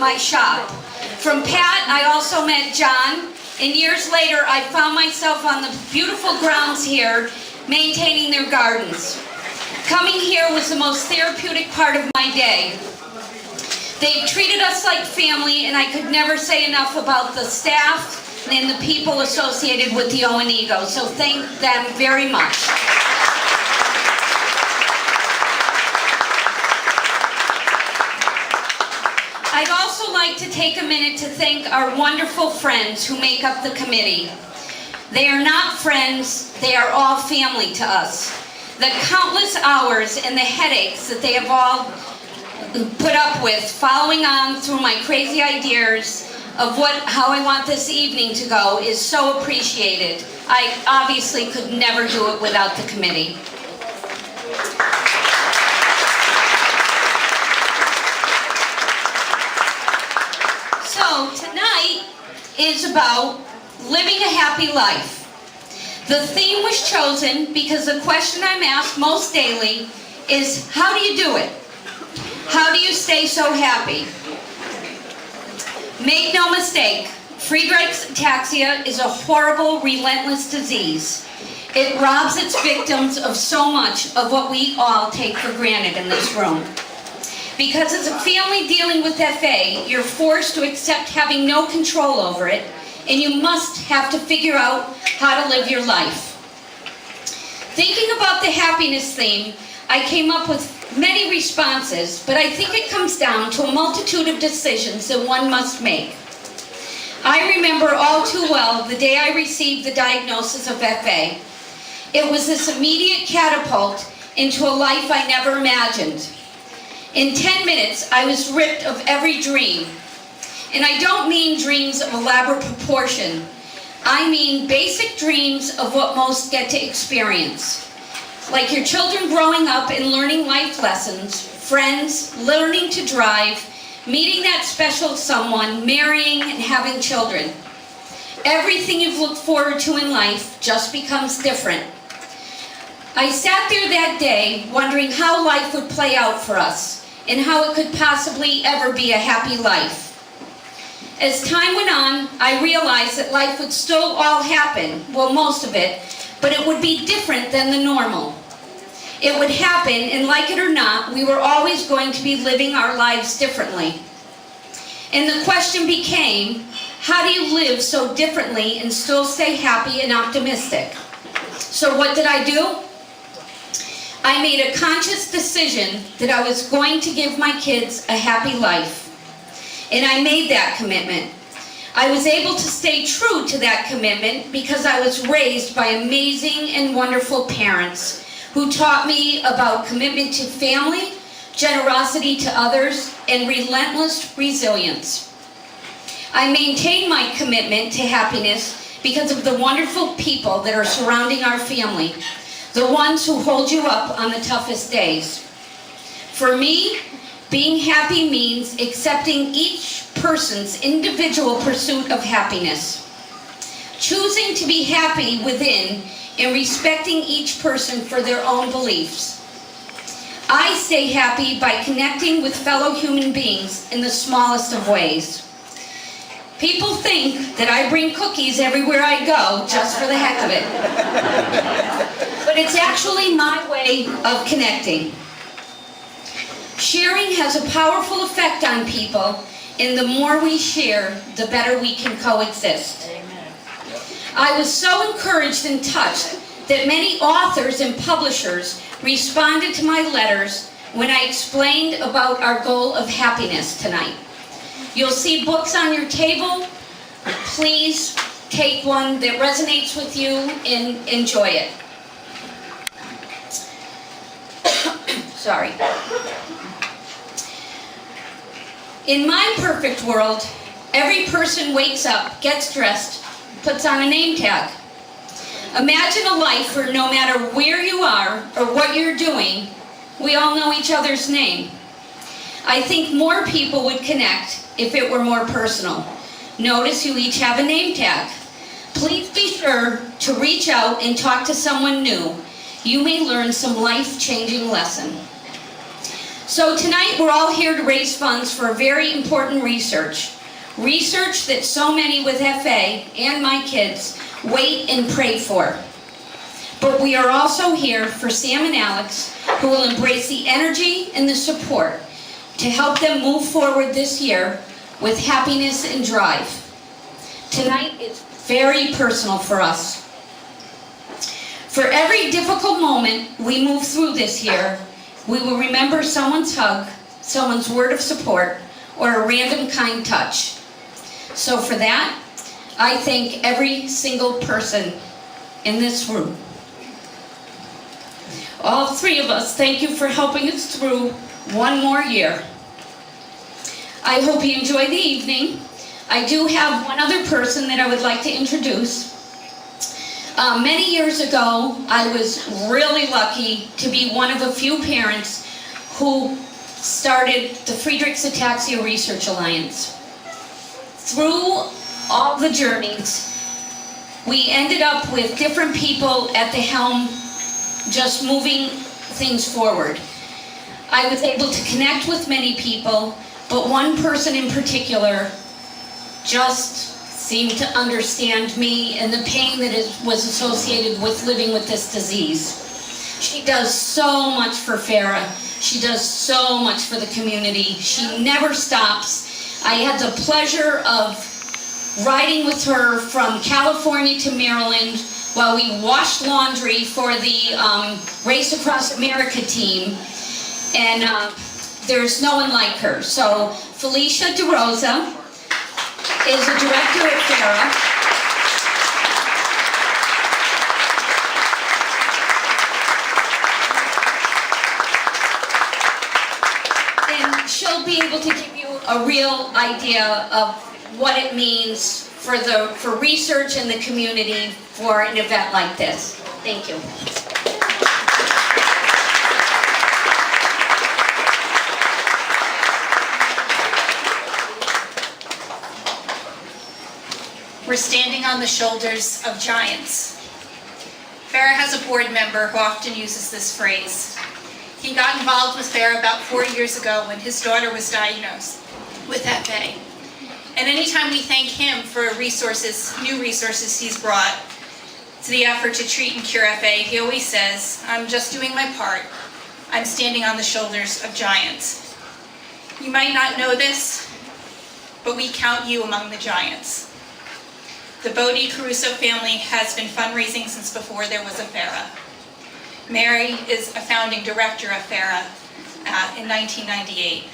my shop. From Pat, I also met John, and years later, I found myself on the beautiful grounds here, maintaining their gardens. Coming here was the most therapeutic part of my day. They've treated us like family, and I could never say enough about the staff and the people associated with the O&Ego, so thank them very much. I'd also like to take a minute to thank our wonderful friends who make up the committee. They are not friends, they are all family to us. The countless hours and the headaches that they have all put up with following on through my crazy ideas of how I want this evening to go is so appreciated. I obviously could never do it without the committee. So tonight is about living a happy life. The theme was chosen because the question I'm asked most daily is, how do you do it? How do you stay so happy? Make no mistake, Friedreich's ataxia is a horrible, relentless disease. It robs its victims of so much of what we all take for granted in this room. Because as a family dealing with FA, you're forced to accept having no control over it, and you must have to figure out how to live your life. Thinking about the happiness theme, I came up with many responses, but I think it comes down to a multitude of decisions that one must make. I remember all too well the day I received the diagnosis of FA. It was this immediate catapult into a life I never imagined. In 10 minutes, I was ripped of every dream. And I don't mean dreams of elaborate proportion. I mean basic dreams of what most get to experience. Like your children growing up and learning life lessons, friends, learning to drive, meeting that special someone, marrying and having children. Everything you've looked forward to in life just becomes different. I sat there that day wondering how life would play out for us and how it could possibly ever be a happy life. As time went on, I realized that life would still all happen, well, most of it, but it would be different than the normal. It would happen, and like it or not, we were always going to be living our lives differently. And the question became, how do you live so differently and still stay happy and optimistic? So what did I do? I made a conscious decision that I was going to give my kids a happy life. And I made that commitment. I was able to stay true to that commitment because I was raised by amazing and wonderful parents who taught me about commitment to family, generosity to others, and relentless resilience. I maintain my commitment to happiness because of the wonderful people that are surrounding our family, the ones who hold you up on the toughest days. For me, being happy means accepting each person's individual pursuit of happiness, choosing to be happy within and respecting each person for their own beliefs. I stay happy by connecting with fellow human beings in the smallest of ways. People think that I bring cookies everywhere I go just for the heck of it. But it's actually my way of connecting. Sharing has a powerful effect on people, and the more we share, the better we can coexist. Amen. I was so encouraged and touched that many authors and publishers responded to my letters when I explained about our goal of happiness tonight. You'll see books on your table. Please take one that resonates with you and enjoy it. Sorry. In my perfect world, every person wakes up, gets dressed, puts on a name tag. Imagine a life where no matter where you are or what you're doing, we all know each other's name. I think more people would connect if it were more personal. Notice you each have a name tag. Please be sure to reach out and talk to someone new. You may learn some life-changing lesson. So tonight we're all here to raise funds for very important research. Research that so many with FA and my kids wait and pray for. But we are also here for Sam and Alex, who will embrace the energy and the support to help them move forward this year with happiness and drive. Tonight is very personal for us. For every difficult moment we move through this year, we will remember someone's hug, someone's word of support, or a random kind touch. So for that, I thank every single person in this room. All three of us, thank you for helping us through one more year. I hope you enjoy the evening. I do have one other person that I would like to introduce. Many years ago, I was really lucky to be one of a few parents who started the Friedreich's Ataxia Research Alliance. Through all the journeys, we ended up with different people at the helm just moving things forward. I was able to connect with many people, but one person in particular just seemed to understand me and the pain that was associated with living with this disease. She does so much for FARA. She does so much for the community. She never stops. I had the pleasure of riding with her from California to Maryland while we washed laundry for the Race Across America team. And there's no one like her. So Felicia DeRosa is a director at FARA. And she'll be able to give you a real idea of what it means for research in the community for an event like this. Thank you. We're standing on the shoulders of giants. FARA has a board member who often uses this phrase. He got involved with FARA about 4 years ago when his daughter was diagnosed with FA. And anytime we thank him for new resources he's brought to the effort to treat and cure FA, he always says, "I'm just doing my part. I'm standing on the shoulders of giants." You might not know this, but we count you among the giants. The Bodie Caruso family has been fundraising since before there was a FARA. Mary is a founding director of FARA in 1998.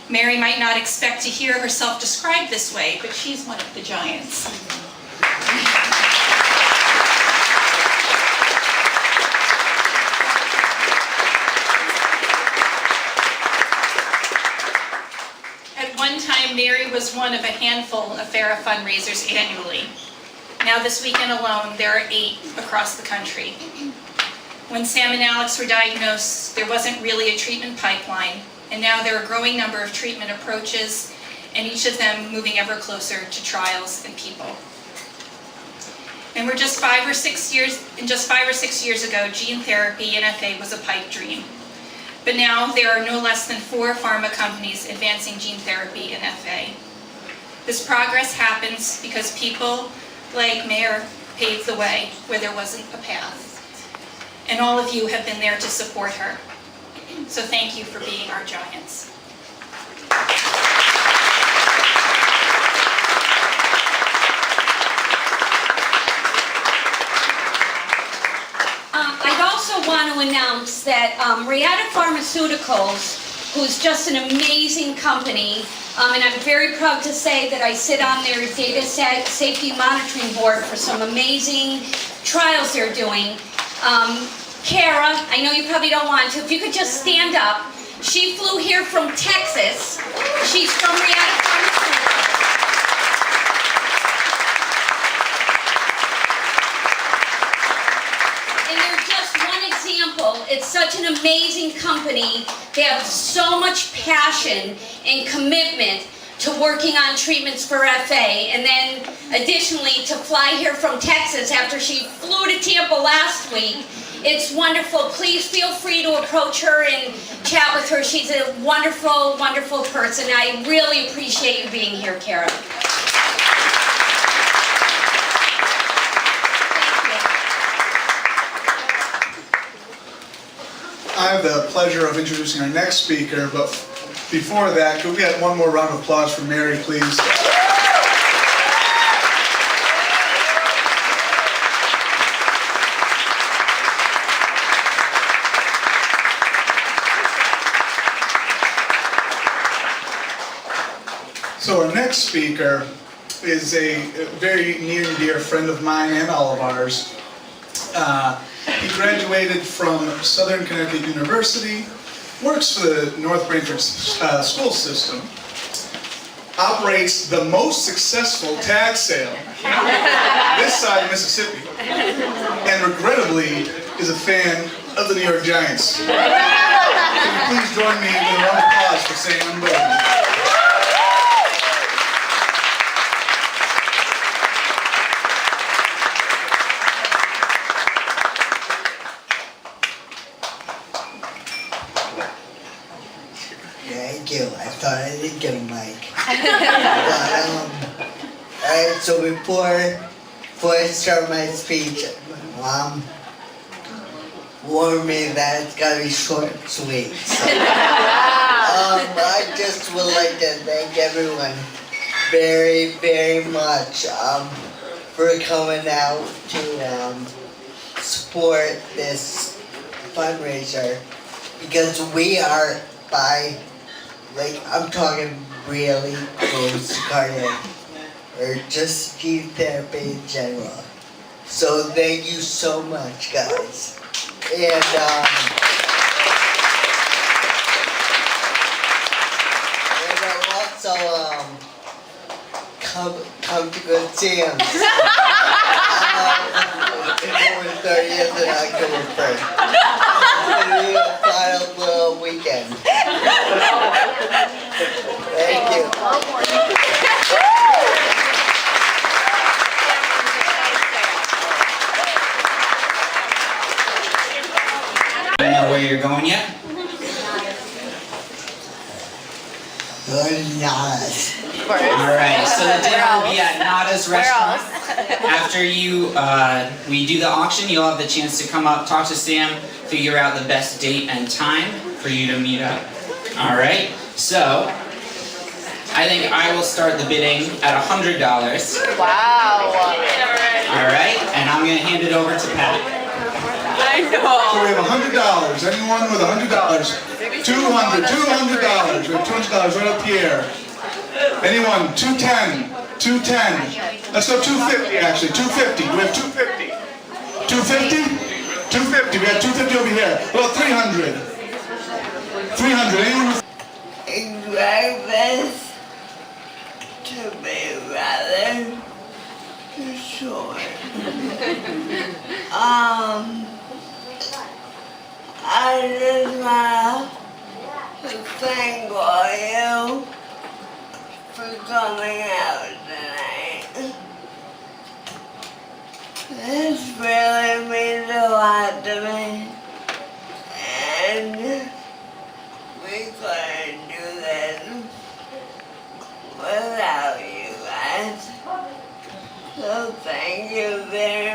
Mary might not expect to hear herself described this way, but she's one of the giants. At one time, Mary was one of a handful of FARA fundraisers annually. Now this weekend alone, there are 8 across the country. When Sam and Alex were diagnosed, there wasn't really a treatment pipeline, and now there are a growing number of treatment approaches, and each of them moving ever closer to trials and people. And just 5 or 6 years ago, gene therapy in FA was a pipe dream. But now there are no less than 4 pharma companies advancing gene therapy in FA. This progress happens because people like Mayor paved the way where there wasn't a path. And all of you have been there to support her. So thank you for being our giants. I'd also want to announce that Reata Pharmaceuticals, who's just an amazing company, and I'm very proud to say that I sit on their data safety monitoring board for some amazing trials they're doing. Kara, I know you probably don't want to, if you could just stand up. She flew here from Texas. She's from Reata Pharmaceuticals. And they're just one example. It's such an amazing company. They have so much passion and commitment to working on treatments for FA, and then additionally to fly here from Texas after she flew to Tampa last week. It's wonderful. Please feel free to approach her and chat with her. She's a wonderful, wonderful person. I really appreciate you being here, Kara. I have the pleasure of introducing our next speaker, but before that, could we get one more round of applause for Mary, please? So our next speaker is a very near and dear friend of mine and all of ours. He graduated from Southern Connecticut University, works for the North Branford school system, operates the most successful tag sale this side of Mississippi, and regrettably is a fan of the New York Giants. Can you please join me in a round of applause for Sam Bowden? Thank you. I thought I didn't get a mic. Alright, so before I start my speech, Mom warned me that it's gotta be short and sweet. So, I just would like to thank everyone very, very much for coming out to support this fundraiser, because we are I'm talking really close to cardiac, or just gene therapy in general. So thank you so much, guys. And also come to Good Sam's. October 30th and October 1st. It's gonna be a final little weekend. Thank you. I don't know where you're going yet. Good Nada's. Alright, so the dinner will be at Nada's restaurant. After we do the auction, you'll have the chance to come up, talk to Sam, figure out the best date and time for you to meet up. Alright, so I think I will start the bidding at $100. Wow. Alright, and I'm going to hand it over to Pat. I So know. we have $100. Anyone with $100? $200. $200. We have $200 right up here. Anyone? $210. $210. Let's go $250 actually. $250. We have $250. $250? $250. We have $250 over here. Well, $300. $300. Anyone with Expect this to be rather short. I just want to thank all you for coming out tonight. This really means a lot to me, and we couldn't do this without you guys. So thank you very